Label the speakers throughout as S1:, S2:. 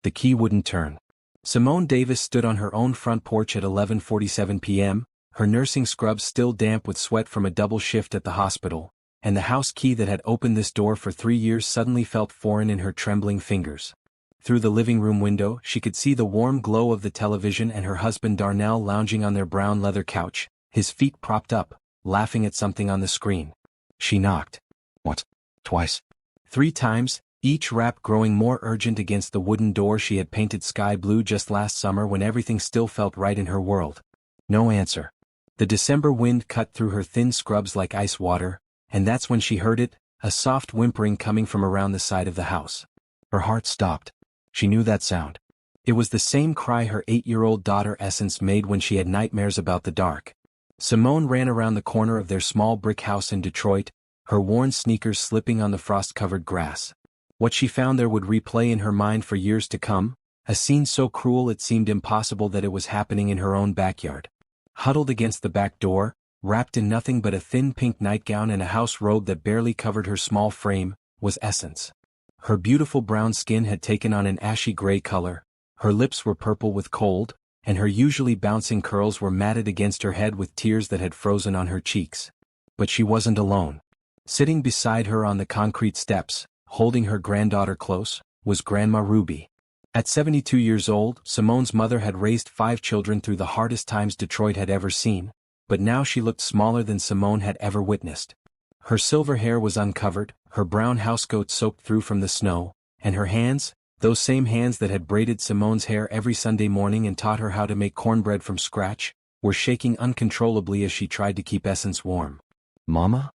S1: The key wouldn't turn. Simone Davis stood on her own front porch at 11:47 p.m., her nursing scrubs still damp with sweat from a double shift at the hospital, and the house key that had opened this door for 3 years suddenly felt foreign in her trembling fingers. Through the living room window, she could see the warm glow of the television and her husband Darnell lounging on their brown leather couch, his feet propped up, laughing at something on the screen. She knocked. What? Twice. 3 times, each rap growing more urgent against the wooden door she had painted sky blue just last summer when everything still felt right in her world. No answer. The December wind cut through her thin scrubs like ice water, and that's when she heard it, a soft whimpering coming from around the side of the house. Her heart stopped. She knew that sound. It was the same cry her 8-year-old daughter Essence made when she had nightmares about the dark. Simone ran around the corner of their small brick house in Detroit, her worn sneakers slipping on the frost-covered grass. What she found there would replay in her mind for years to come, a scene so cruel it seemed impossible that it was happening in her own backyard. Huddled against the back door, wrapped in nothing but a thin pink nightgown and a house robe that barely covered her small frame, was Essence. Her beautiful brown skin had taken on an ashy gray color, her lips were purple with cold, and her usually bouncing curls were matted against her head with tears that had frozen on her cheeks. But she wasn't alone. Sitting beside her on the concrete steps, holding her granddaughter close, was Grandma Ruby. At 72 years old, Simone's mother had raised 5 children through the hardest times Detroit had ever seen, but now she looked smaller than Simone had ever witnessed. Her silver hair was uncovered, her brown housecoat soaked through from the snow, and her hands, those same hands that had braided Simone's hair every Sunday morning and taught her how to make cornbread from scratch, were shaking uncontrollably as she tried to keep Essence warm. "Mama?"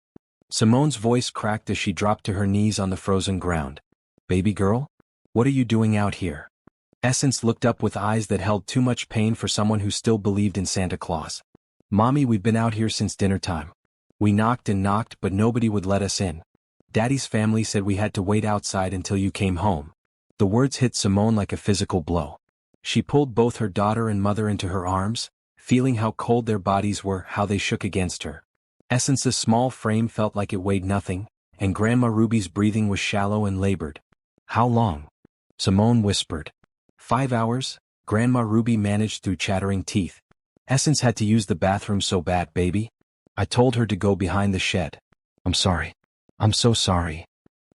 S1: Simone's voice cracked as she dropped to her knees on the frozen ground. "Baby girl? What are you doing out here?" Essence looked up with eyes that held too much pain for someone who still believed in Santa Claus. "Mommy, we've been out here since dinner time. We knocked and knocked but nobody would let us in. Daddy's family said we had to wait outside until you came home." The words hit Simone like a physical blow. She pulled both her daughter and mother into her arms, feeling how cold their bodies were, how they shook against her. Essence's small frame felt like it weighed nothing, and Grandma Ruby's breathing was shallow and labored. "How long?" Simone whispered. 5 hours, Grandma Ruby managed through chattering teeth. "Essence had to use the bathroom so bad, baby. I told her to go behind the shed. I'm sorry. I'm so sorry."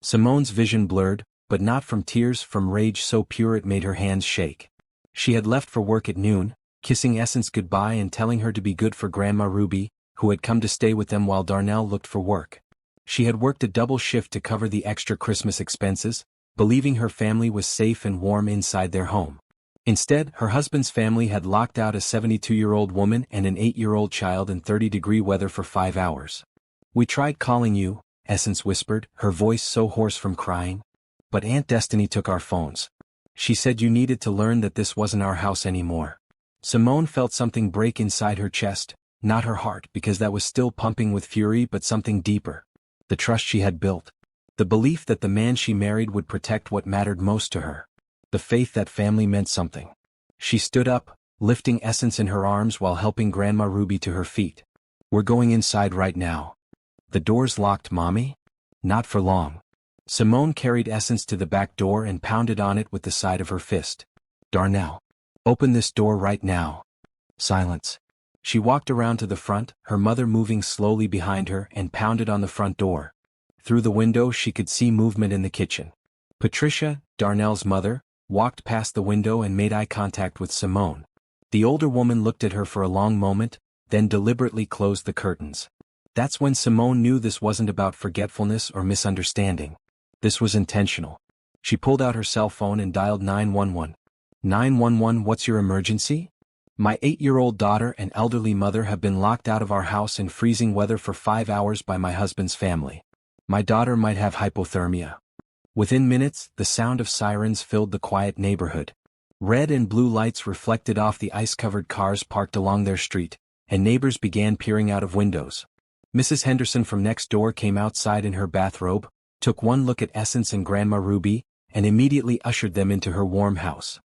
S1: Simone's vision blurred, but not from tears, from rage so pure it made her hands shake. She had left for work at noon, kissing Essence goodbye and telling her to be good for Grandma Ruby, who had come to stay with them while Darnell looked for work. She had worked a double shift to cover the extra Christmas expenses, believing her family was safe and warm inside their home. Instead, her husband's family had locked out a 72-year-old woman and an 8-year-old child in 30-degree weather for 5 hours. "We tried calling you," Essence whispered, her voice so hoarse from crying. "But Aunt Destiny took our phones. She said you needed to learn that this wasn't our house anymore." Simone felt something break inside her chest, not her heart because that was still pumping with fury, but something deeper. The trust she had built. The belief that the man she married would protect what mattered most to her. The faith that family meant something. She stood up, lifting Essence in her arms while helping Grandma Ruby to her feet. "We're going inside right now." "The door's locked, Mommy?" "Not for long." Simone carried Essence to the back door and pounded on it with the side of her fist. "Darnell, open this door right now." Silence. She walked around to the front, her mother moving slowly behind her, and pounded on the front door. Through the window she could see movement in the kitchen. Patricia, Darnell's mother, walked past the window and made eye contact with Simone. The older woman looked at her for a long moment, then deliberately closed the curtains. That's when Simone knew this wasn't about forgetfulness or misunderstanding. This was intentional. She pulled out her cell phone and dialed 911. 911, what's your emergency? My 8-year-old daughter and elderly mother have been locked out of our house in freezing weather for 5 hours by my husband's family. My daughter might have hypothermia. Within minutes, the sound of sirens filled the quiet neighborhood. Red and blue lights reflected off the ice-covered cars parked along their street, and neighbors began peering out of windows. Mrs. Henderson from next door came outside in her bathrobe, took one look at Essence and Grandma Ruby, and immediately ushered them into her warm house.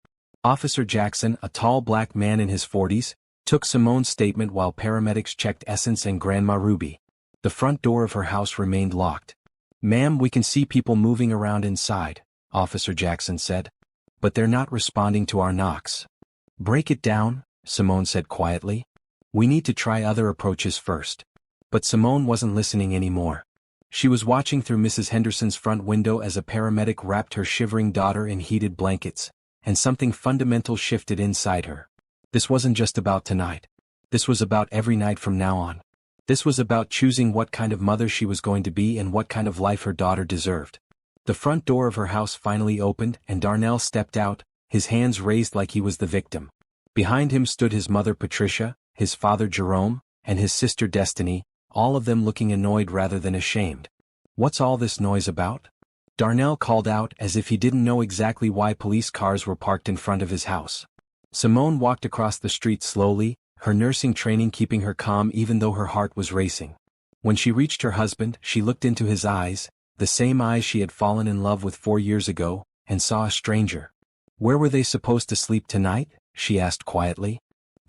S1: Officer Jackson, a tall black man in his 40s, took Simone's statement while paramedics checked Essence and Grandma Ruby. The front door of her house remained locked. "Ma'am, we can see people moving around inside," Officer Jackson said. but they're not responding to our knocks. Break it down, Simone said quietly. We need to try other approaches first. But Simone wasn't listening anymore. She was watching through Mrs. Henderson's front window as a paramedic wrapped her shivering daughter in heated blankets, and something fundamental shifted inside her. This wasn't just about tonight. This was about every night from now on. This was about choosing what kind of mother she was going to be and what kind of life her daughter deserved. The front door of her house finally opened and Darnell stepped out, his hands raised like he was the victim. Behind him stood his mother Patricia, his father Jerome, and his sister Destiny, all of them looking annoyed rather than ashamed. What's all this noise about? Darnell called out as if he didn't know exactly why police cars were parked in front of his house. Simone walked across the street slowly, her nursing training keeping her calm even though her heart was racing. When she reached her husband, she looked into his eyes, the same eyes she had fallen in love with 4 years ago, and saw a stranger. Where were they supposed to sleep tonight? She asked quietly.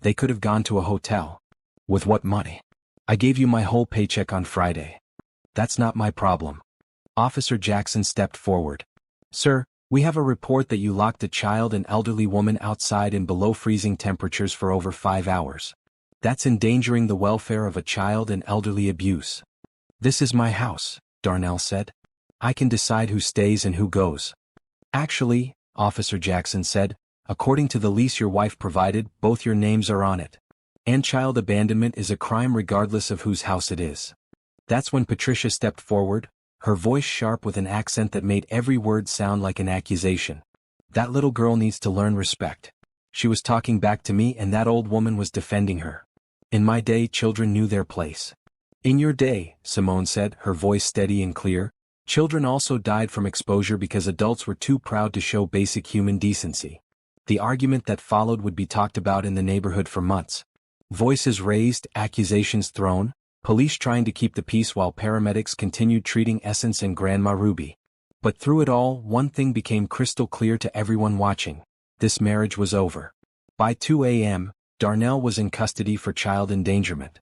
S1: They could have gone to a hotel. With what money? I gave you my whole paycheck on Friday. That's not my problem. Officer Jackson stepped forward. Sir, we have a report that you locked a child and elderly woman outside in below freezing temperatures for over 5 hours. That's endangering the welfare of a child and elderly abuse. This is my house, Darnell said. I can decide who stays and who goes. Actually, Officer Jackson said, according to the lease your wife provided, both your names are on it. And child abandonment is a crime regardless of whose house it is. That's when Patricia stepped forward, her voice sharp with an accent that made every word sound like an accusation. That little girl needs to learn respect. She was talking back to me and that old woman was defending her. In my day, children knew their place. In your day, Simone said, her voice steady and clear, children also died from exposure because adults were too proud to show basic human decency. The argument that followed would be talked about in the neighborhood for months. Voices raised, accusations thrown, police trying to keep the peace while paramedics continued treating Essence and Grandma Ruby. But through it all, one thing became crystal clear to everyone watching. This marriage was over. By 2 a.m., Darnell was in custody for child endangerment.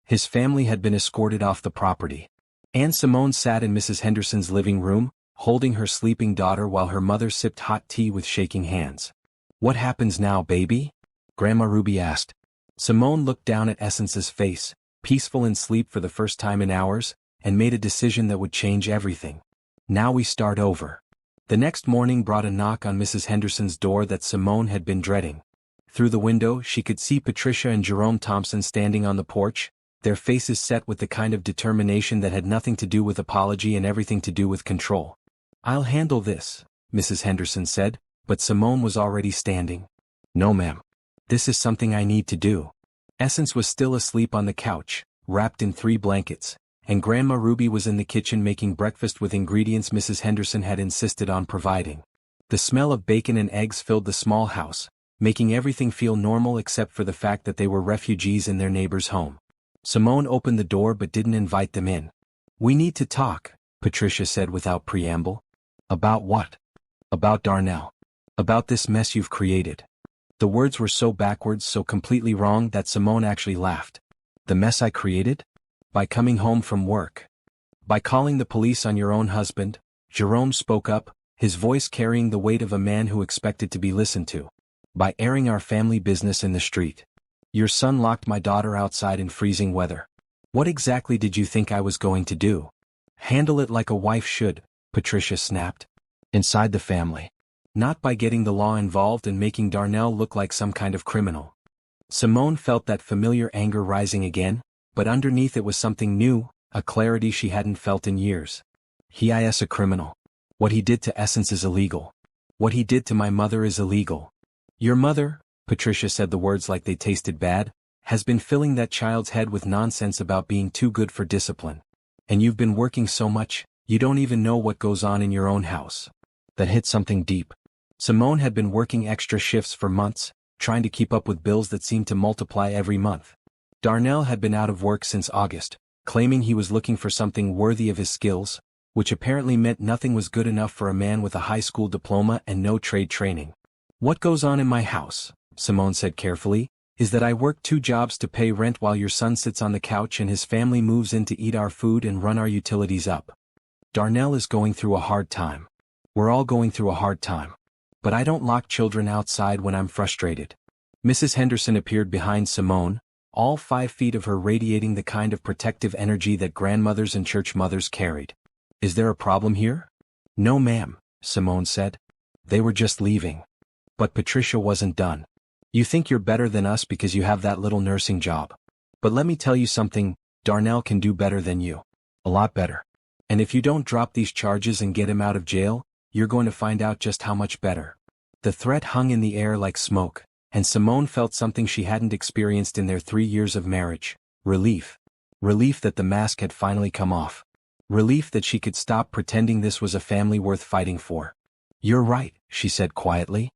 S1: His family had been escorted off the property. Aunt Simone sat in Mrs. Henderson's living room, holding her sleeping daughter while her mother sipped hot tea with shaking hands. What happens now, baby? Grandma Ruby asked. Simone looked down at Essence's face, peaceful in sleep for the first time in hours, and made a decision that would change everything. Now we start over. The next morning brought a knock on Mrs. Henderson's door that Simone had been dreading. Through the window she could see Patricia and Jerome Thompson standing on the porch, their faces set with the kind of determination that had nothing to do with apology and everything to do with control. I'll handle this, Mrs. Henderson said, but Simone was already standing. No ma'am. This is something I need to do. Essence was still asleep on the couch, wrapped in 3 blankets, and Grandma Ruby was in the kitchen making breakfast with ingredients Mrs. Henderson had insisted on providing. The smell of bacon and eggs filled the small house, making everything feel normal except for the fact that they were refugees in their neighbor's home. Simone opened the door but didn't invite them in. We need to talk, Patricia said without preamble. About what? About Darnell. About this mess you've created. The words were so backwards, so completely wrong that Simone actually laughed. The mess I created? By coming home from work. By calling the police on your own husband, Jerome spoke up, his voice carrying the weight of a man who expected to be listened to. By airing our family business in the street. Your son locked my daughter outside in freezing weather. What exactly did you think I was going to do? Handle it like a wife should, Patricia snapped. Inside the family. Not by getting the law involved and making Darnell look like some kind of criminal. Simone felt that familiar anger rising again, but underneath it was something new, a clarity she hadn't felt in years. He is a criminal. What he did to Essence is illegal. What he did to my mother is illegal. Your mother, Patricia said the words like they tasted bad, has been filling that child's head with nonsense about being too good for discipline. And you've been working so much, you don't even know what goes on in your own house. That hit something deep. Simone had been working extra shifts for months, trying to keep up with bills that seemed to multiply every month. Darnell had been out of work since August, claiming he was looking for something worthy of his skills, which apparently meant nothing was good enough for a man with a high school diploma and no trade training. What goes on in my house, Simone said carefully, is that I work 2 jobs to pay rent while your son sits on the couch and his family moves in to eat our food and run our utilities up. Darnell is going through a hard time. We're all going through a hard time. But I don't lock children outside when I'm frustrated. Mrs. Henderson appeared behind Simone, all 5 feet of her radiating the kind of protective energy that grandmothers and church mothers carried. Is there a problem here? No ma'am, Simone said. They were just leaving. But Patricia wasn't done. You think you're better than us because you have that little nursing job. But let me tell you something, Darnell can do better than you. A lot better. And if you don't drop these charges and get him out of jail, you're going to find out just how much better. The threat hung in the air like smoke, and Simone felt something she hadn't experienced in their 3 years of marriage. Relief. Relief that the mask had finally come off. Relief that she could stop pretending this was a family worth fighting for. You're right, she said quietly.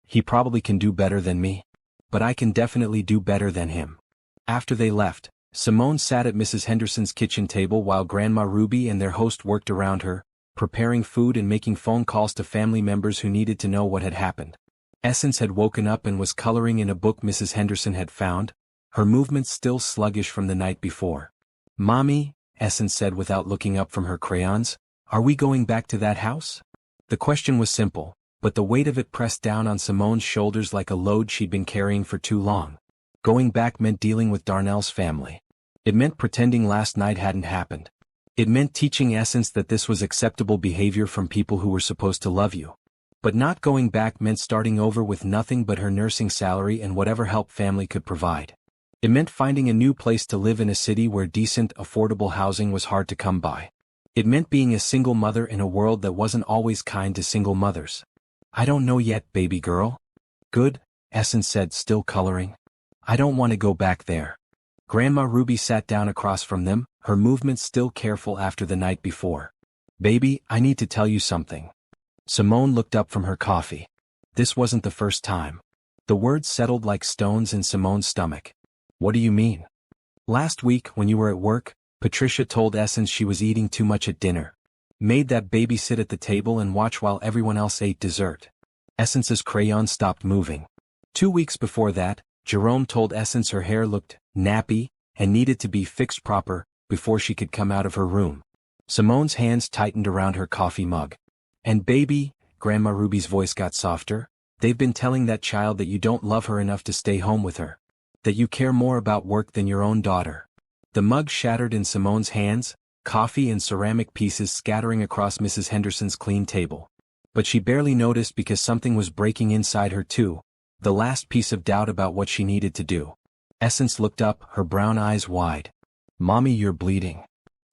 S1: He probably can do better than me. But I can definitely do better than him. After they left, Simone sat at Mrs. Henderson's kitchen table while Grandma Ruby and their host worked around her, preparing food and making phone calls to family members who needed to know what had happened. Essence had woken up and was coloring in a book Mrs. Henderson had found, her movements still sluggish from the night before. Mommy, Essence said without looking up from her crayons, are we going back to that house? The question was simple, but the weight of it pressed down on Simone's shoulders like a load she'd been carrying for too long. Going back meant dealing with Darnell's family. It meant pretending last night hadn't happened. It meant teaching Essence that this was acceptable behavior from people who were supposed to love you. But not going back meant starting over with nothing but her nursing salary and whatever help family could provide. It meant finding a new place to live in a city where decent, affordable housing was hard to come by. It meant being a single mother in a world that wasn't always kind to single mothers. I don't know yet, baby girl. Good, Essence said, still coloring. I don't want to go back there. Grandma Ruby sat down across from them, her movements still careful after the night before. Baby, I need to tell you something. Simone looked up from her coffee. This wasn't the first time. The words settled like stones in Simone's stomach. What do you mean? Last week, when you were at work, Patricia told Essence she was eating too much at dinner. Made that baby sit at the table and watch while everyone else ate dessert. Essence's crayon stopped moving. 2 weeks before that, Jerome told Essence her hair looked nappy and needed to be fixed proper before she could come out of her room. Simone's hands tightened around her coffee mug. And baby, Grandma Ruby's voice got softer, they've been telling that child that you don't love her enough to stay home with her. That you care more about work than your own daughter. The mug shattered in Simone's hands, coffee and ceramic pieces scattering across Mrs. Henderson's clean table. But she barely noticed because something was breaking inside her too, the last piece of doubt about what she needed to do. Essence looked up, her brown eyes wide. Mommy, you're bleeding.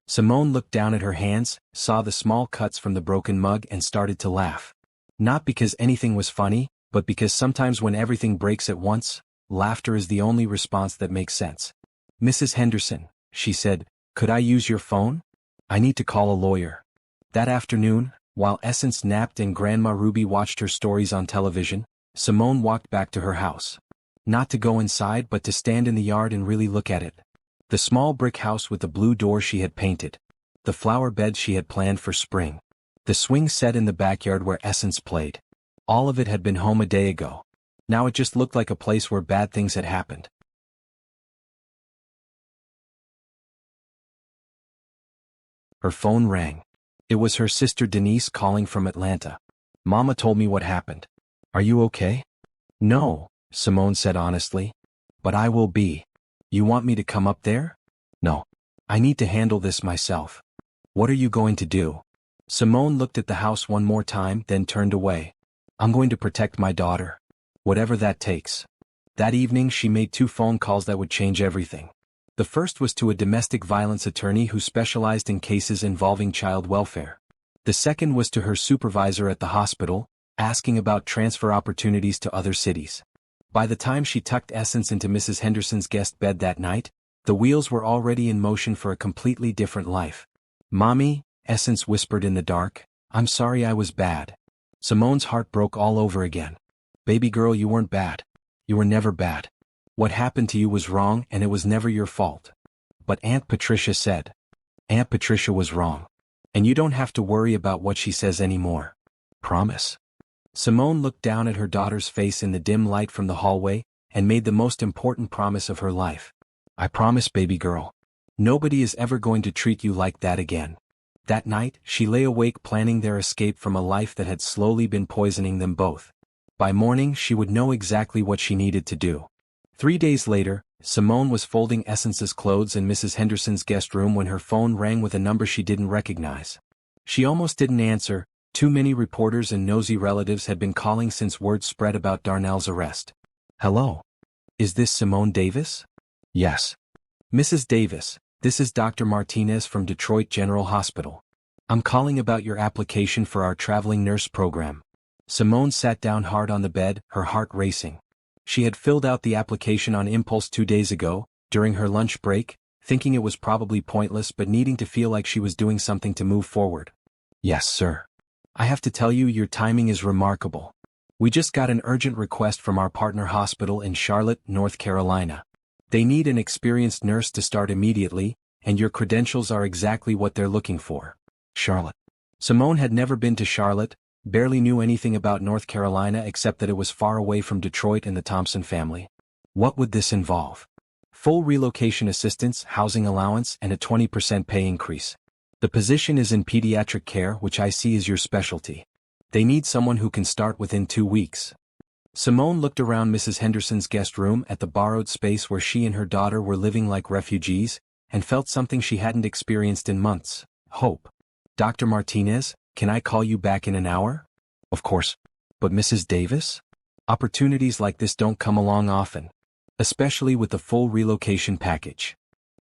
S1: Simone looked down at her hands, saw the small cuts from the broken mug and started to laugh. Not because anything was funny, but because sometimes when everything breaks at once, laughter is the only response that makes sense. Mrs. Henderson, she said, could I use your phone? I need to call a lawyer. That afternoon, while Essence napped and Grandma Ruby watched her stories on television, Simone walked back to her house. Not to go inside but to stand in the yard and really look at it. The small brick house with the blue door she had painted. The flower beds she had planned for spring. The swing set in the backyard where Essence played. All of it had been home a day ago. Now it just looked like a place where bad things had happened. Her phone rang. It was her sister Denise calling from Atlanta. Mama told me what happened. Are you okay? No, Simone said honestly. But I will be. You want me to come up there? No. I need to handle this myself. What are you going to do? Simone looked at the house one more time, then turned away. I'm going to protect my daughter. Whatever that takes. That evening she made 2 phone calls that would change everything. The first was to a domestic violence attorney who specialized in cases involving child welfare. The second was to her supervisor at the hospital, asking about transfer opportunities to other cities. By the time she tucked Essence into Mrs. Henderson's guest bed that night, the wheels were already in motion for a completely different life. Mommy, Essence whispered in the dark, I'm sorry I was bad. Simone's heart broke all over again. Baby girl, you weren't bad. You were never bad. What happened to you was wrong and it was never your fault. But Aunt Patricia said. Aunt Patricia was wrong. And you don't have to worry about what she says anymore. Promise? Simone looked down at her daughter's face in the dim light from the hallway and made the most important promise of her life. I promise, baby girl. Nobody is ever going to treat you like that again. That night, she lay awake planning their escape from a life that had slowly been poisoning them both. By morning she would know exactly what she needed to do. 3 days later, Simone was folding Essence's clothes in Mrs. Henderson's guest room when her phone rang with a number she didn't recognize. She almost didn't answer. Too many reporters and nosy relatives had been calling since word spread about Darnell's arrest. Hello? Is this Simone Davis? Yes. Mrs. Davis, this is Dr. Martinez from Detroit General Hospital. I'm calling about your application for our traveling nurse program. Simone sat down hard on the bed, her heart racing. She had filled out the application on impulse 2 days ago, during her lunch break, thinking it was probably pointless but needing to feel like she was doing something to move forward. Yes, sir. I have to tell you, your timing is remarkable. We just got an urgent request from our partner hospital in Charlotte, North Carolina. They need an experienced nurse to start immediately, and your credentials are exactly what they're looking for. Charlotte. Simone had never been to Charlotte, barely knew anything about North Carolina except that it was far away from Detroit and the Thompson family. What would this involve? Full relocation assistance, housing allowance, and a 20% pay increase. The position is in pediatric care, which I see is your specialty. They need someone who can start within 2 weeks. Simone looked around Mrs. Henderson's guest room at the borrowed space where she and her daughter were living like refugees, and felt something she hadn't experienced in months: hope. Dr. Martinez, can I call you back in an hour? Of course. But Mrs. Davis? Opportunities like this don't come along often. Especially with the full relocation package.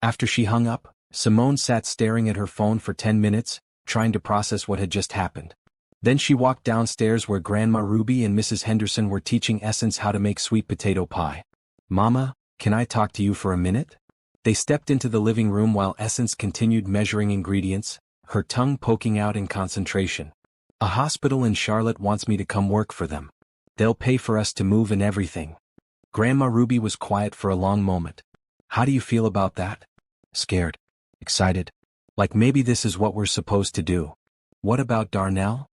S1: After she hung up, Simone sat staring at her phone for 10 minutes, trying to process what had just happened. Then she walked downstairs where Grandma Ruby and Mrs. Henderson were teaching Essence how to make sweet potato pie. Mama, can I talk to you for a minute? They stepped into the living room while Essence continued measuring ingredients, her tongue poking out in concentration. A hospital in Charlotte wants me to come work for them. They'll pay for us to move and everything. Grandma Ruby was quiet for a long moment. How do you feel about that? Scared. Excited. Like maybe this is what we're supposed to do. What about Darnell?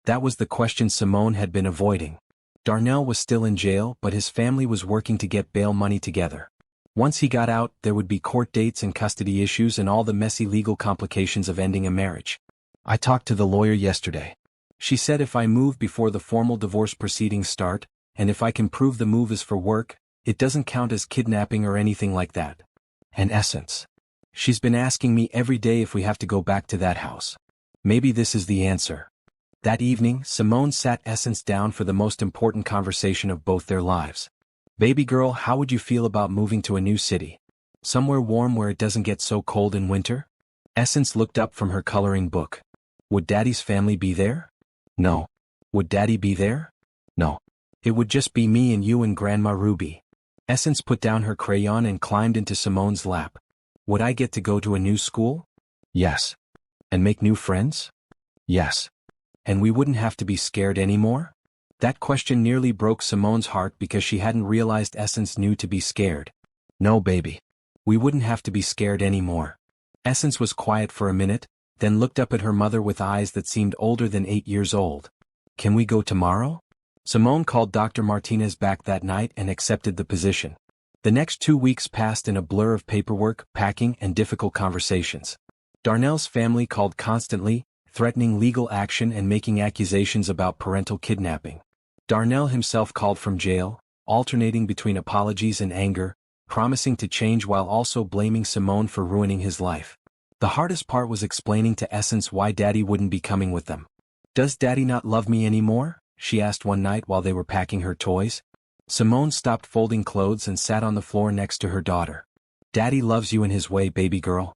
S1: That was the question Simone had been avoiding. Darnell was still in jail, but his family was working to get bail money together. Once he got out, there would be court dates and custody issues and all the messy legal complications of ending a marriage. I talked to the lawyer yesterday. She said if I move before the formal divorce proceedings start, and if I can prove the move is for work, it doesn't count as kidnapping or anything like that. And Essence. She's been asking me every day if we have to go back to that house. Maybe this is the answer. That evening, Simone sat Essence down for the most important conversation of both their lives. Baby girl, how would you feel about moving to a new city? Somewhere warm where it doesn't get so cold in winter? Essence looked up from her coloring book. Would Daddy's family be there? No. Would Daddy be there? No. It would just be me and you and Grandma Ruby. Essence put down her crayon and climbed into Simone's lap. Would I get to go to a new school? Yes. And make new friends? Yes. And we wouldn't have to be scared anymore? That question nearly broke Simone's heart because she hadn't realized Essence knew to be scared. No, baby. We wouldn't have to be scared anymore. Essence was quiet for a minute, then looked up at her mother with eyes that seemed older than 8 years old. Can we go tomorrow? Simone called Dr. Martinez back that night and accepted the position. The next 2 weeks passed in a blur of paperwork, packing, and difficult conversations. Darnell's family called constantly, threatening legal action and making accusations about parental kidnapping. Darnell himself called from jail, alternating between apologies and anger, promising to change while also blaming Simone for ruining his life. The hardest part was explaining to Essence why Daddy wouldn't be coming with them. Does Daddy not love me anymore? She asked one night while they were packing her toys. Simone stopped folding clothes and sat on the floor next to her daughter. Daddy loves you in his way, baby girl.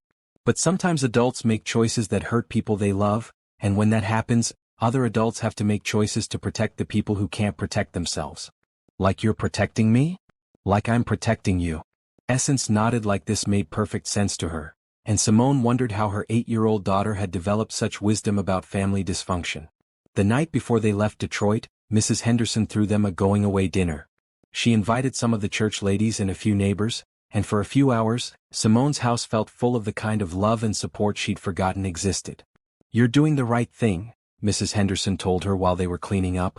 S1: But sometimes adults make choices that hurt people they love, and when that happens, other adults have to make choices to protect the people who can't protect themselves. Like you're protecting me? Like I'm protecting you. Essence nodded like this made perfect sense to her, and Simone wondered how her 8-year-old daughter had developed such wisdom about family dysfunction. The night before they left Detroit, Mrs. Henderson threw them a going-away dinner. She invited some of the church ladies and a few neighbors, and for a few hours, Simone's house felt full of the kind of love and support she'd forgotten existed. You're doing the right thing, Mrs. Henderson told her while they were cleaning up.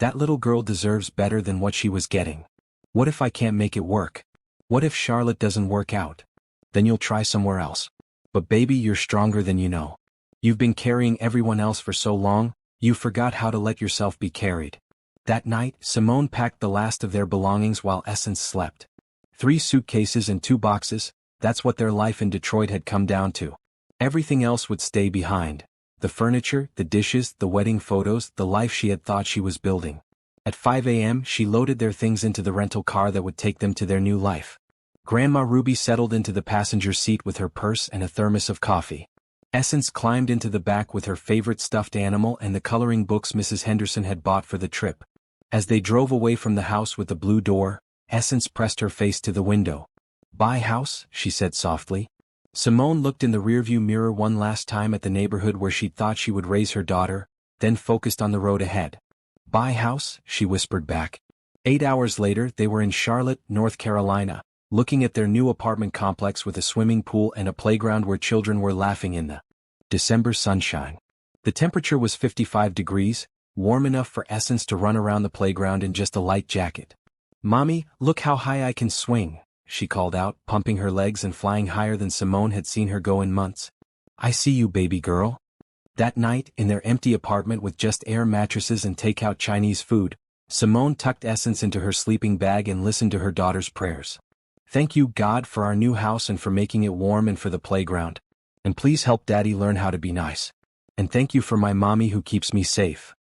S1: That little girl deserves better than what she was getting. What if I can't make it work? What if Charlotte doesn't work out? Then you'll try somewhere else. But baby, you're stronger than you know. You've been carrying everyone else for so long, you forgot how to let yourself be carried. That night, Simone packed the last of their belongings while Essence slept. 3 suitcases and 2 boxes, that's what their life in Detroit had come down to. Everything else would stay behind. The furniture, the dishes, the wedding photos, the life she had thought she was building. At 5 a.m., she loaded their things into the rental car that would take them to their new life. Grandma Ruby settled into the passenger seat with her purse and a thermos of coffee. Essence climbed into the back with her favorite stuffed animal and the coloring books Mrs. Henderson had bought for the trip. As they drove away from the house with the blue door, Essence pressed her face to the window. "Bye, house," she said softly. Simone looked in the rearview mirror one last time at the neighborhood where she'd thought she would raise her daughter, then focused on the road ahead. "Bye, house," she whispered back. 8 hours later, they were in Charlotte, North Carolina, looking at their new apartment complex with a swimming pool and a playground where children were laughing in the December sunshine. The temperature was 55 degrees, warm enough for Essence to run around the playground in just a light jacket. "Mommy, look how high I can swing," she called out, pumping her legs and flying higher than Simone had seen her go in months. "I see you, baby girl." That night, in their empty apartment with just air mattresses and takeout Chinese food, Simone tucked Essence into her sleeping bag and listened to her daughter's prayers. "Thank you, God, for our new house and for making it warm and for the playground. And please help Daddy learn how to be nice. And thank you for my mommy who keeps me safe."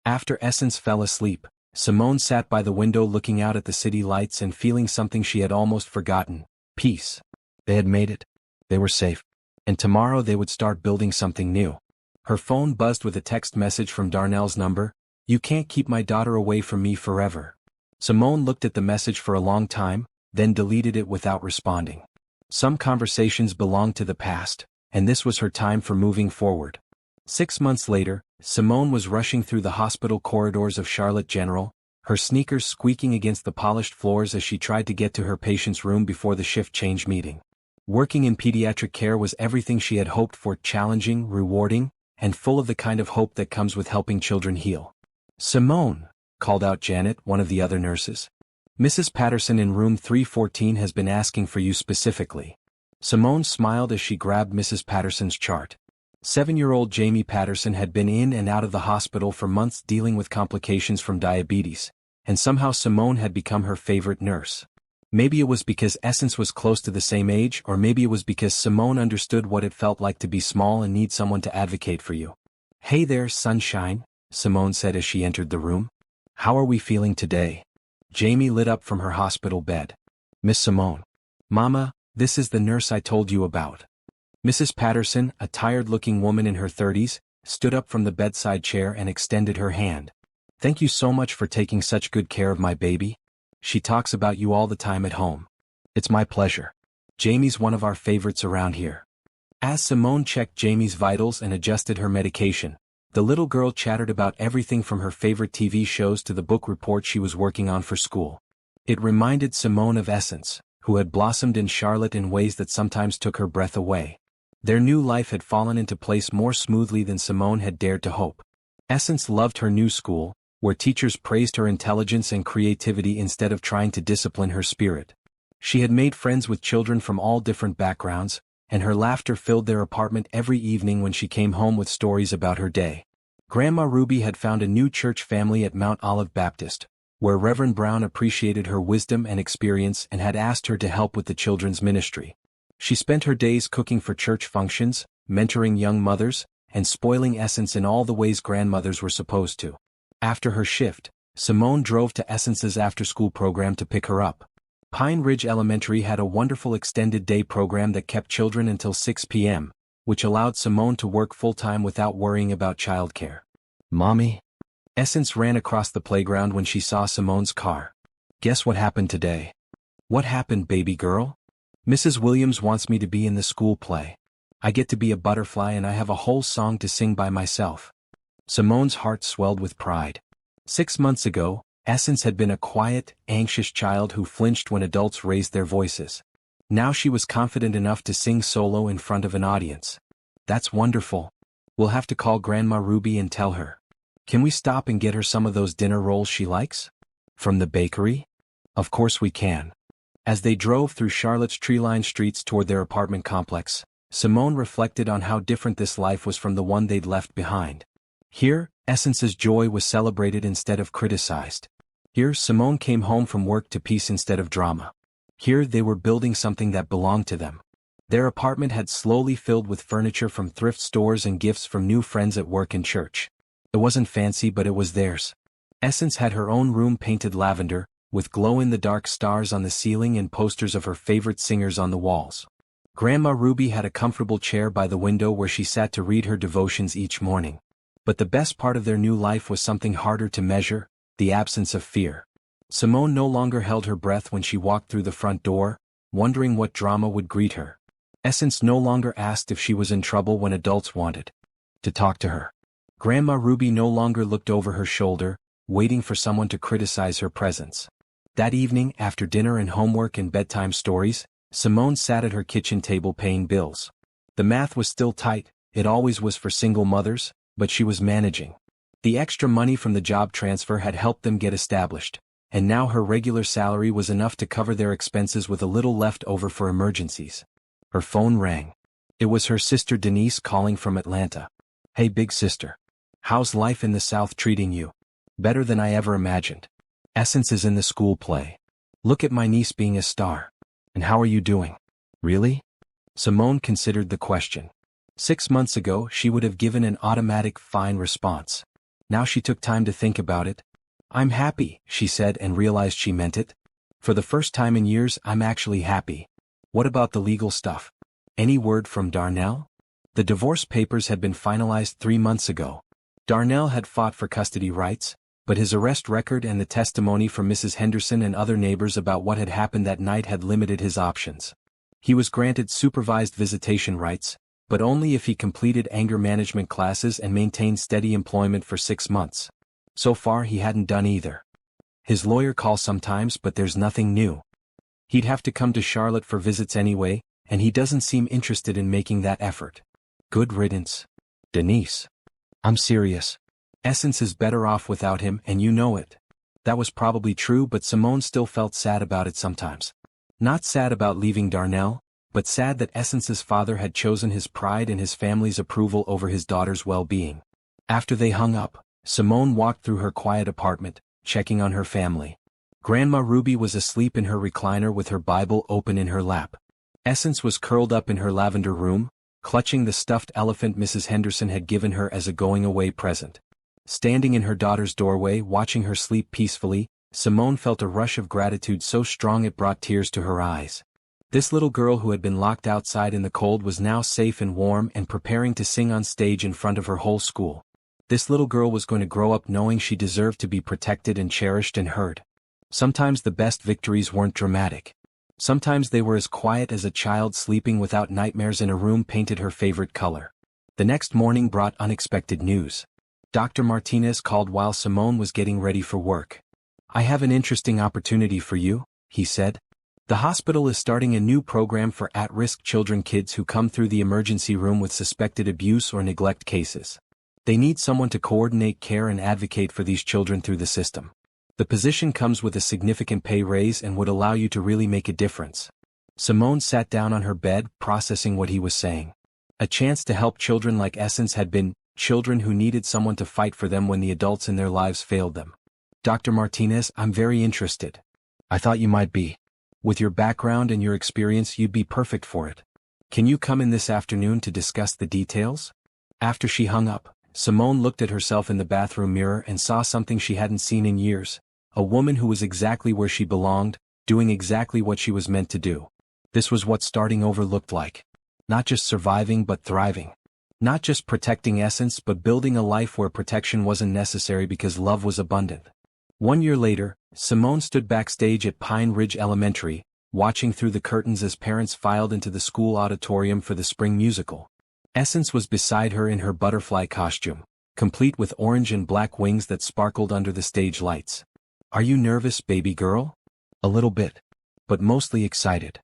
S1: After Essence fell asleep, Simone sat by the window looking out at the city lights and feeling something she had almost forgotten: peace. They had made it. They were safe. And tomorrow they would start building something new. Her phone buzzed with a text message from Darnell's number. "You can't keep my daughter away from me forever." Simone looked at the message for a long time, then deleted it without responding. Some conversations belonged to the past, and this was her time for moving forward. 6 months later, Simone was rushing through the hospital corridors of Charlotte General, her sneakers squeaking against the polished floors as she tried to get to her patient's room before the shift change meeting. Working in pediatric care was everything she had hoped for: challenging, rewarding, and full of the kind of hope that comes with helping children heal. "Simone," called out Janet, one of the other nurses. "Mrs. Patterson in room 314 has been asking for you specifically." Simone smiled as she grabbed Mrs. Patterson's chart. 7-year-old Jamie Patterson had been in and out of the hospital for months dealing with complications from diabetes, and somehow Simone had become her favorite nurse. Maybe it was because Essence was close to the same age, or maybe it was because Simone understood what it felt like to be small and need someone to advocate for you. "Hey there, sunshine," Simone said as she entered the room. "How are we feeling today?" Jamie lit up from her hospital bed. "Miss Simone." "Mama, this is the nurse I told you about." Mrs. Patterson, a tired-looking woman in her 30s, stood up from the bedside chair and extended her hand. "Thank you so much for taking such good care of my baby. She talks about you all the time at home." "It's my pleasure. Jamie's one of our favorites around here." As Simone checked Jamie's vitals and adjusted her medication, the little girl chattered about everything from her favorite TV shows to the book report she was working on for school. It reminded Simone of Essence, who had blossomed in Charlotte in ways that sometimes took her breath away. Their new life had fallen into place more smoothly than Simone had dared to hope. Essence loved her new school, where teachers praised her intelligence and creativity instead of trying to discipline her spirit. She had made friends with children from all different backgrounds, and her laughter filled their apartment every evening when she came home with stories about her day. Grandma Ruby had found a new church family at Mount Olive Baptist, where Reverend Brown appreciated her wisdom and experience and had asked her to help with the children's ministry. She spent her days cooking for church functions, mentoring young mothers, and spoiling Essence in all the ways grandmothers were supposed to. After her shift, Simone drove to Essence's after-school program to pick her up. Pine Ridge Elementary had a wonderful extended day program that kept children until 6 p.m., which allowed Simone to work full-time without worrying about childcare. "Mommy?" Essence ran across the playground when she saw Simone's car. "Guess what happened today?" "What happened, baby girl?" "Mrs. Williams wants me to be in the school play. I get to be a butterfly and I have a whole song to sing by myself." Simone's heart swelled with pride. 6 months ago, Essence had been a quiet, anxious child who flinched when adults raised their voices. Now she was confident enough to sing solo in front of an audience. "That's wonderful. We'll have to call Grandma Ruby and tell her. Can we stop and get her some of those dinner rolls she likes? From the bakery?" "Of course we can." As they drove through Charlotte's tree-lined streets toward their apartment complex, Simone reflected on how different this life was from the one they'd left behind. Here, Essence's joy was celebrated instead of criticized. Here, Simone came home from work to peace instead of drama. Here they were building something that belonged to them. Their apartment had slowly filled with furniture from thrift stores and gifts from new friends at work and church. It wasn't fancy, but it was theirs. Essence had her own room painted lavender, with glow-in-the-dark stars on the ceiling and posters of her favorite singers on the walls. Grandma Ruby had a comfortable chair by the window where she sat to read her devotions each morning. But the best part of their new life was something harder to measure: the absence of fear. Simone no longer held her breath when she walked through the front door, wondering what drama would greet her. Essence no longer asked if she was in trouble when adults wanted to talk to her. Grandma Ruby no longer looked over her shoulder, waiting for someone to criticize her presence. That evening, after dinner and homework and bedtime stories, Simone sat at her kitchen table paying bills. The math was still tight, it always was for single mothers, but she was managing. The extra money from the job transfer had helped them get established, and now her regular salary was enough to cover their expenses with a little left over for emergencies. Her phone rang. It was her sister Denise calling from Atlanta. "Hey big sister. How's life in the South treating you?" "Better than I ever imagined. Essence is in the school play. Look at my niece being a star. And how are you doing?" "Really?" Simone considered the question. 6 months ago she would have given an automatic fine response. Now she took time to think about it. "I'm happy," she said, and realized she meant it. "For the first time in years, I'm actually happy." "What about the legal stuff? Any word from Darnell?" The divorce papers had been finalized 3 months ago. Darnell had fought for custody rights, but his arrest record and the testimony from Mrs. Henderson and other neighbors about what had happened that night had limited his options. He was granted supervised visitation rights, but only if he completed anger management classes and maintained steady employment for 6 months. So far he hadn't done either. His lawyer calls sometimes, but there's nothing new. He'd have to come to Charlotte for visits anyway, and he doesn't seem interested in making that effort. Good riddance. Denise. I'm serious. Essence is better off without him, and you know it. That was probably true, but Simone still felt sad about it sometimes. Not sad about leaving Darnell, but sad that Essence's father had chosen his pride and his family's approval over his daughter's well-being. After they hung up, Simone walked through her quiet apartment, checking on her family. Grandma Ruby was asleep in her recliner with her Bible open in her lap. Essence was curled up in her lavender room, clutching the stuffed elephant Mrs. Henderson had given her as a going-away present. Standing in her daughter's doorway, watching her sleep peacefully, Simone felt a rush of gratitude so strong it brought tears to her eyes. This little girl who had been locked outside in the cold was now safe and warm and preparing to sing on stage in front of her whole school. This little girl was going to grow up knowing she deserved to be protected and cherished and heard. Sometimes the best victories weren't dramatic. Sometimes they were as quiet as a child sleeping without nightmares in a room painted her favorite color. The next morning brought unexpected news. Dr. Martinez called while Simone was getting ready for work. "I have an interesting opportunity for you," he said. "The hospital is starting a new program for at-risk children, kids who come through the emergency room with suspected abuse or neglect cases. They need someone to coordinate care and advocate for these children through the system. The position comes with a significant pay raise and would allow you to really make a difference." Simone sat down on her bed, processing what he was saying. A chance to help children like Essence had been children who needed someone to fight for them when the adults in their lives failed them. "Dr. Martinez, I'm very interested. I thought you might be. With your background and your experience, you'd be perfect for it. Can you come in this afternoon to discuss the details?" After she hung up, Simone looked at herself in the bathroom mirror and saw something she hadn't seen in years. A woman who was exactly where she belonged, doing exactly what she was meant to do. This was what starting over looked like. Not just surviving but thriving. Not just protecting Essence but building a life where protection wasn't necessary because love was abundant. 1 year later, Simone stood backstage at Pine Ridge Elementary, watching through the curtains as parents filed into the school auditorium for the spring musical. Essence was beside her in her butterfly costume, complete with orange and black wings that sparkled under the stage lights. "Are you nervous, baby girl?" "A little bit. But mostly excited."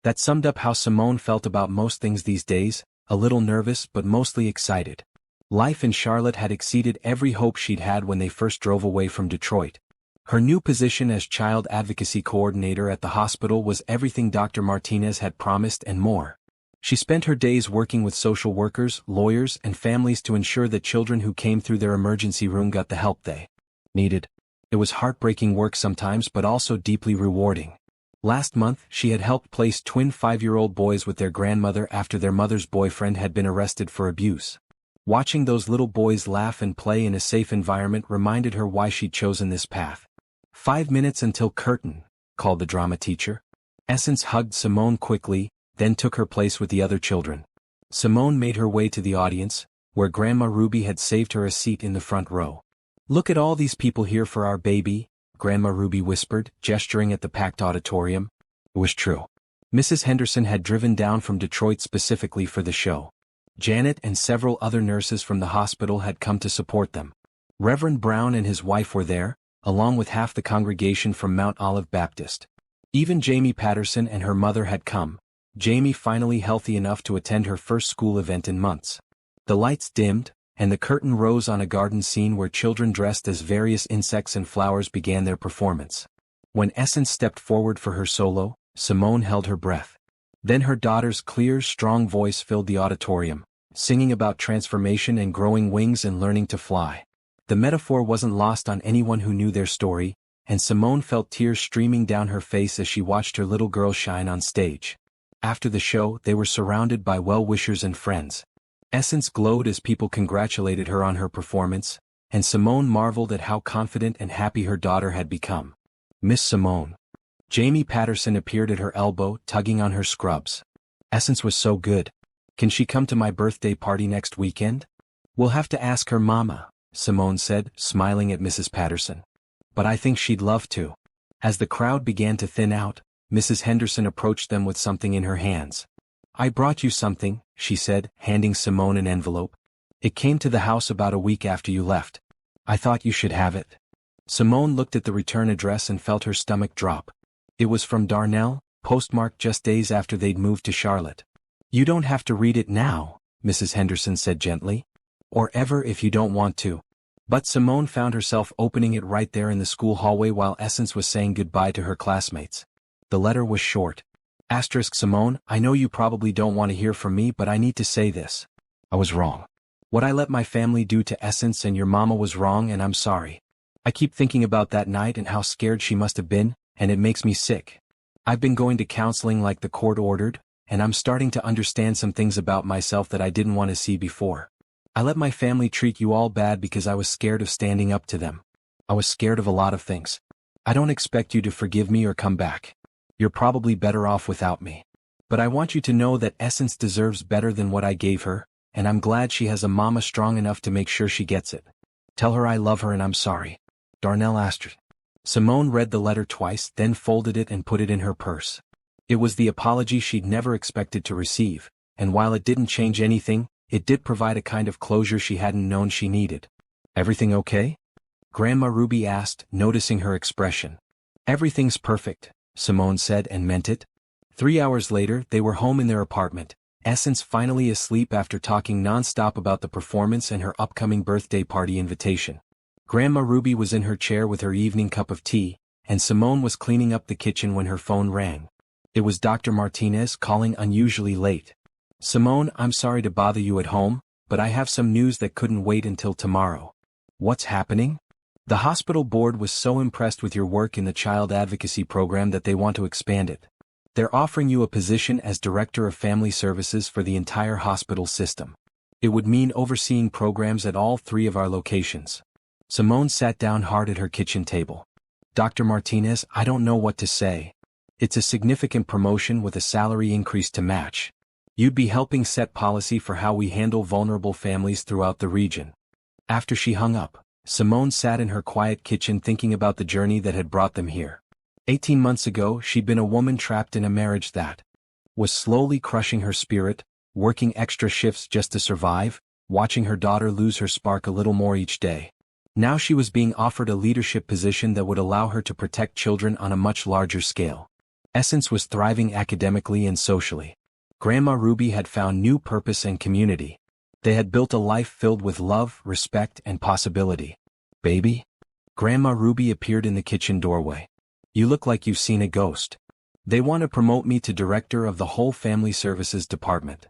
S1: That summed up how Simone felt about most things these days, a little nervous but mostly excited. Life in Charlotte had exceeded every hope she'd had when they first drove away from Detroit. Her new position as child advocacy coordinator at the hospital was everything Dr. Martinez had promised and more. She spent her days working with social workers, lawyers, and families to ensure that children who came through their emergency room got the help they needed. It was heartbreaking work sometimes but also deeply rewarding. Last month, she had helped place twin 5-year-old boys with their grandmother after their mother's boyfriend had been arrested for abuse. Watching those little boys laugh and play in a safe environment reminded her why she'd chosen this path. 5 minutes until curtain, called the drama teacher. Essence hugged Simone quickly, then took her place with the other children. Simone made her way to the audience, where Grandma Ruby had saved her a seat in the front row. "Look at all these people here for our baby," Grandma Ruby whispered, gesturing at the packed auditorium. It was true. Mrs. Henderson had driven down from Detroit specifically for the show. Janet and several other nurses from the hospital had come to support them. Reverend Brown and his wife were there, along with half the congregation from Mount Olive Baptist. Even Jamie Patterson and her mother had come, Jamie finally healthy enough to attend her first school event in months. The lights dimmed, and the curtain rose on a garden scene where children dressed as various insects and flowers began their performance. When Essence stepped forward for her solo, Simone held her breath. Then her daughter's clear, strong voice filled the auditorium, singing about transformation and growing wings and learning to fly. The metaphor wasn't lost on anyone who knew their story, and Simone felt tears streaming down her face as she watched her little girl shine on stage. After the show, they were surrounded by well-wishers and friends. Essence glowed as people congratulated her on her performance, and Simone marveled at how confident and happy her daughter had become. "Miss Simone." Jamie Patterson appeared at her elbow, tugging on her scrubs. "Essence was so good. Can she come to my birthday party next weekend?" "We'll have to ask her mama," Simone said, smiling at Mrs. Patterson. "But I think she'd love to." As the crowd began to thin out, Mrs. Henderson approached them with something in her hands. "I brought you something," she said, handing Simone an envelope. "It came to the house about a week after you left. I thought you should have it." Simone looked at the return address and felt her stomach drop. It was from Darnell, postmarked just days after they'd moved to Charlotte. "You don't have to read it now," Mrs. Henderson said gently. "Or ever if you don't want to." But Simone found herself opening it right there in the school hallway while Essence was saying goodbye to her classmates. The letter was short. Simone, I know you probably don't want to hear from me, but I need to say this. I was wrong. What I let my family do to Essence and your mama was wrong, and I'm sorry. I keep thinking about that night and how scared she must have been, and it makes me sick. I've been going to counseling like the court ordered, and I'm starting to understand some things about myself that I didn't want to see before. I let my family treat you all bad because I was scared of standing up to them. I was scared of a lot of things. I don't expect you to forgive me or come back. You're probably better off without me. But I want you to know that Essence deserves better than what I gave her, and I'm glad she has a mama strong enough to make sure she gets it. Tell her I love her and I'm sorry. Darnell Astrid. Simone read the letter twice, then folded it and put it in her purse. It was the apology she'd never expected to receive, and while it didn't change anything, it did provide a kind of closure she hadn't known she needed. "Everything okay?" Grandma Ruby asked, noticing her expression. "Everything's perfect," Simone said, and meant it. 3 hours later, they were home in their apartment, Essence finally asleep after talking non-stop about the performance and her upcoming birthday party invitation. Grandma Ruby was in her chair with her evening cup of tea, and Simone was cleaning up the kitchen when her phone rang. It was Dr. Martinez calling unusually late. "Simone, I'm sorry to bother you at home, but I have some news that couldn't wait until tomorrow." "What's happening?" "The hospital board was so impressed with your work in the child advocacy program that they want to expand it. They're offering you a position as Director of Family Services for the entire hospital system. It would mean overseeing programs at all 3 of our locations." Simone sat down hard at her kitchen table. "Dr. Martinez, I don't know what to say. It's a significant promotion with a salary increase to match. You'd be helping set policy for how we handle vulnerable families throughout the region." After she hung up, Simone sat in her quiet kitchen thinking about the journey that had brought them here. 18 months ago, she'd been a woman trapped in a marriage that was slowly crushing her spirit, working extra shifts just to survive, watching her daughter lose her spark a little more each day. Now she was being offered a leadership position that would allow her to protect children on a much larger scale. Essence was thriving academically and socially. Grandma Ruby had found new purpose and community. They had built a life filled with love, respect, and possibility. "Baby?" Grandma Ruby appeared in the kitchen doorway. "You look like you've seen a ghost." They want to promote me to director of the whole family services department.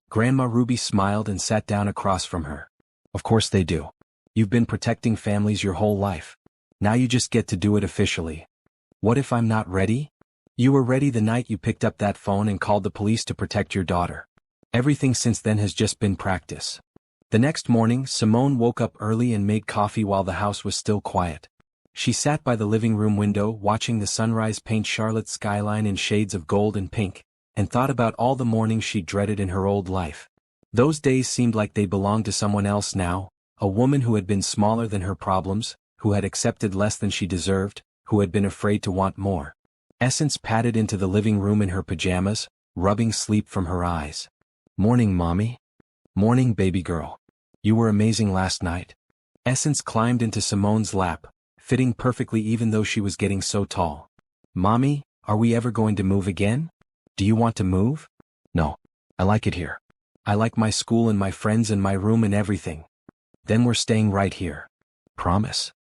S1: Grandma Ruby smiled and sat down across from her. Of course they do. You've been protecting families your whole life. Now you just get to do it officially. What if I'm not ready? You were ready the night you picked up that phone and called the police to protect your daughter. Everything since then has just been practice. The next morning, Simone woke up early and made coffee while the house was still quiet. She sat by the living room window watching the sunrise paint Charlotte's skyline in shades of gold and pink, and thought about all the mornings she dreaded in her old life. Those days seemed like they belonged to someone else now, a woman who had been smaller than her problems, who had accepted less than she deserved, who had been afraid to want more. Essence padded into the living room in her pajamas, rubbing sleep from her eyes. "Morning, Mommy." "Morning, baby girl. You were amazing last night." Essence climbed into Simone's lap, fitting perfectly even though she was getting so tall. "Mommy, are we ever going to move again? Do you want to move?" "No. I like it here. I like my school and my friends and my room and everything." "Then we're staying right here. Promise?"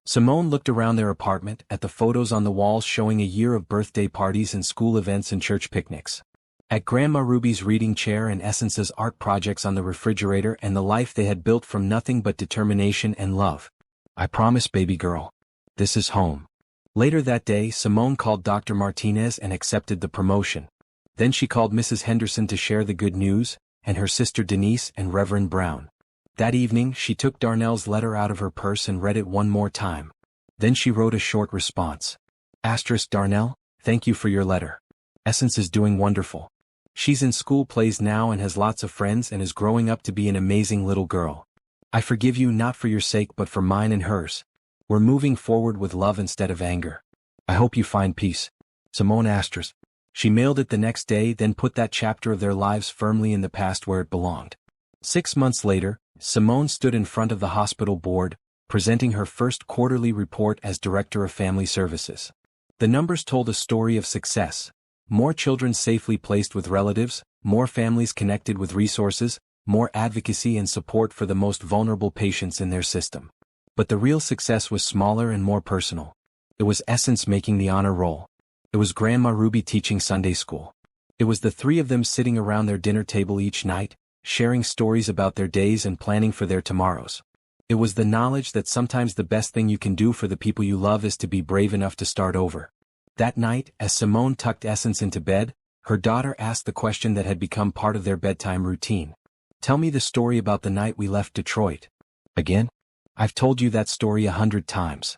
S1: Simone looked around their apartment at the photos on the walls showing a year of birthday parties and school events and church picnics. At Grandma Ruby's reading chair and Essence's art projects on the refrigerator and the life they had built from nothing but determination and love. "I promise, baby girl. This is home." Later that day, Simone called Dr. Martinez and accepted the promotion. Then she called Mrs. Henderson to share the good news, and her sister Denise and Reverend Brown. That evening, she took Darnell's letter out of her purse and read it one more time. Then she wrote a short response. Darnell, thank you for your letter. Essence is doing wonderful. She's in school plays now and has lots of friends and is growing up to be an amazing little girl. I forgive you not for your sake but for mine and hers. We're moving forward with love instead of anger. I hope you find peace. Simone Asters. She mailed it the next day, then put that chapter of their lives firmly in the past where it belonged. 6 months later, Simone stood in front of the hospital board, presenting her first quarterly report as Director of Family Services. The numbers told a story of success. More children safely placed with relatives, more families connected with resources, more advocacy and support for the most vulnerable patients in their system. But the real success was smaller and more personal. It was Essence making the honor roll. It was Grandma Ruby teaching Sunday school. It was the three of them sitting around their dinner table each night, sharing stories about their days and planning for their tomorrows. It was the knowledge that sometimes the best thing you can do for the people you love is to be brave enough to start over. That night, as Simone tucked Essence into bed, her daughter asked the question that had become part of their bedtime routine. "Tell me the story about the night we left Detroit." "Again? I've told you that story 100 times.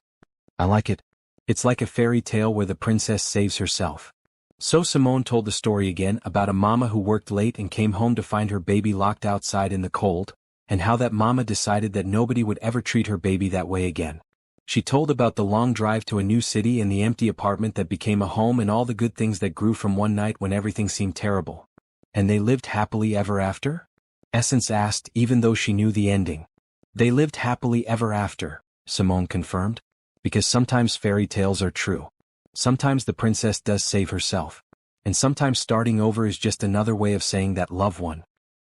S1: I like it. It's like a fairy tale where the princess saves herself." So Simone told the story again about a mama who worked late and came home to find her baby locked outside in the cold, and how that mama decided that nobody would ever treat her baby that way again. She told about the long drive to a new city and the empty apartment that became a home and all the good things that grew from one night when everything seemed terrible. "And they lived happily ever after?" Essence asked, even though she knew the ending. "They lived happily ever after," Simone confirmed. "Because sometimes fairy tales are true. Sometimes the princess does save herself. And sometimes starting over is just another way of saying that loved one